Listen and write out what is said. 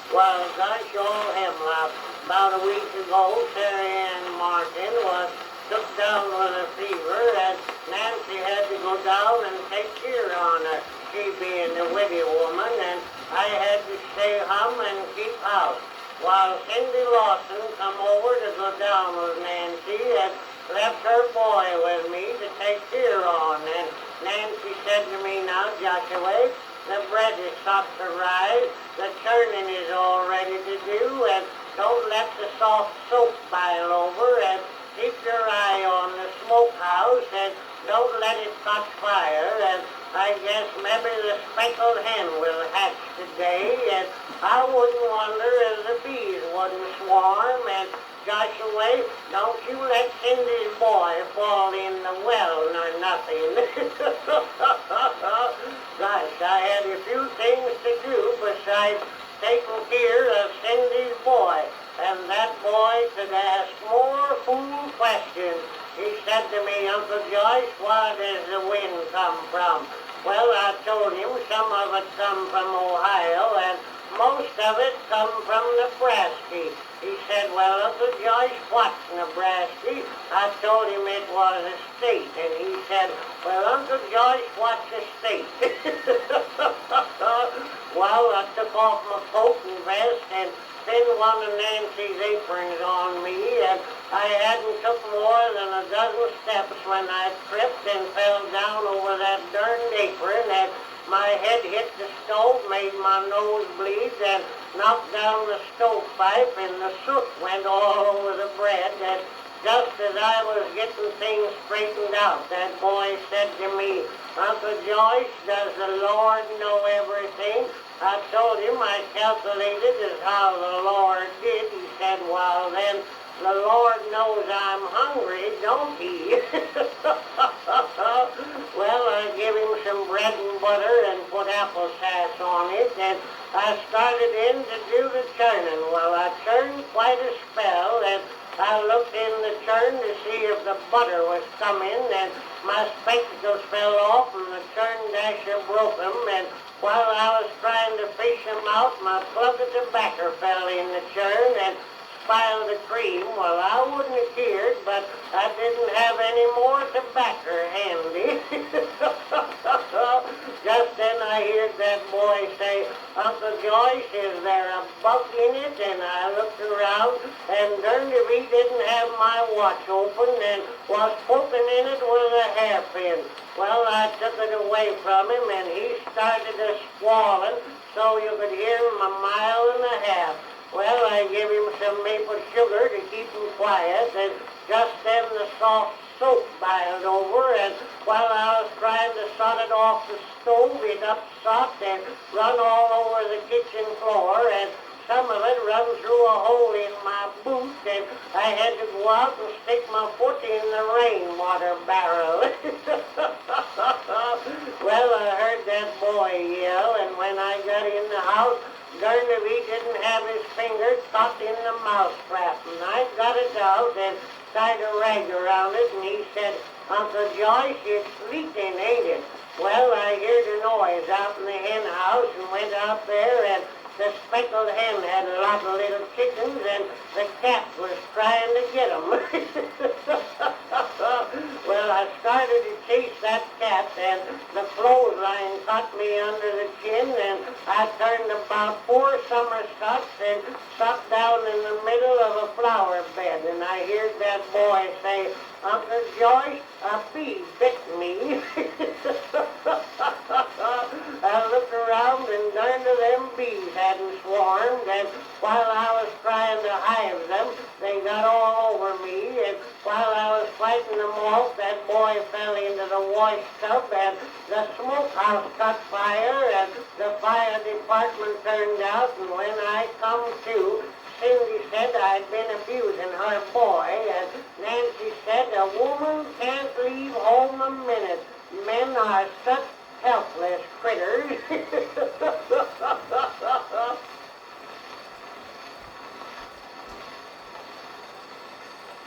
Well, gosh, old hemlock. About a week ago, Terry Ann Martin was took down with a fever, and Nancy had to go down and take care on her. She being a witty woman, and I had to stay home and keep house. While Cindy Lawson come over to go down with Nancy and left her boy with me to take care on. And Nancy said to me, now, Joshua, the bread is soft to rise, the churning is all ready to do, and don't let the soft soap boil over, and keep your eye on the smokehouse, and don't let it catch fire, and I guess maybe the speckled hen will hatch today, and I wouldn't wonder if the bees wouldn't swarm, and Joshua, don't you let Cindy's boy fall in the well nor nothing. Gosh, I had a few things to do besides taking care of Cindy's boy, and that boy could ask more fool questions. He said to me, Uncle Joyce, where does the wind come from? Well, I told him some of it come from Ohio, and most of it come from Nebraska. He said, well, Uncle Joyce, what's Nebraska? I told him it was a state, and he said, well, Uncle Joyce, what's a state? Well, I took off my coat and vest and pinned one of Nancy's aprons on me, and I hadn't took more than a dozen steps when I tripped and fell down over that darned apron, and my head hit the stove, made my nose bleed, and knocked down the stovepipe, and the soot went all over the bread. And just as I was getting things straightened out, that boy said to me, Uncle Joyce, does the Lord know everything? I told him I calculated as how the Lord did. He said, well, then, the Lord knows I'm hungry, don't he? Well, I gave him some bread and butter and put apple sass on it, and I started in to do the churning. Well, I churned quite a spell, and I looked in the churn to see if the butter was coming, and my spectacles fell off, and the churn dasher broke them, and while I was trying to fish them out, my plug of tobacco fell in the churn, and spiled the cream. Well, I wouldn't have cared, but I didn't have any more tobacco handy. Just then I heard that boy say, Uncle Joyce, is there a bug in it? And I looked around, and darned if he didn't have my watch open and was poking in it with a hairpin. Well, I took it away from him, and he started a squalling so you could hear him a mile and a half. Well, I gave him some maple sugar to keep him quiet, and just then the soft soap boiled over, and while I was trying to sod it off the stove, it upsot and run all over the kitchen floor, and some of it run through a hole in my boot, and I had to go out and stick my foot in the rainwater barrel. Well, I heard that boy yell, and when I got in the house, darned if he didn't have his finger caught in the mousetrap, and I got it out and tied a rag around it, and he said, Uncle Joyce, it's leaking, ain't it? Well, I heard a noise out in the hen house and went out there, and the speckled hen had a lot of little chickens, and the cat was trying to get them. Well, I started to chase that cat, and the clothesline caught me under the chin, and I turned about 4 somersaults and sat down in the middle of a flower bed, and I heard that boy say, Uncle Joyce, a bee bit me. I looked around, and darned if them bees hadn't swarmed, and while I was trying to hive them, they got all over me, and while I was fighting them off, that boy fell into the wash tub, and the smokehouse caught fire, and the fire department turned out, and when I come to, Cindy said I'd been abusing her boy, and Nancy said a woman can't leave home a minute. Men are such helpless critters.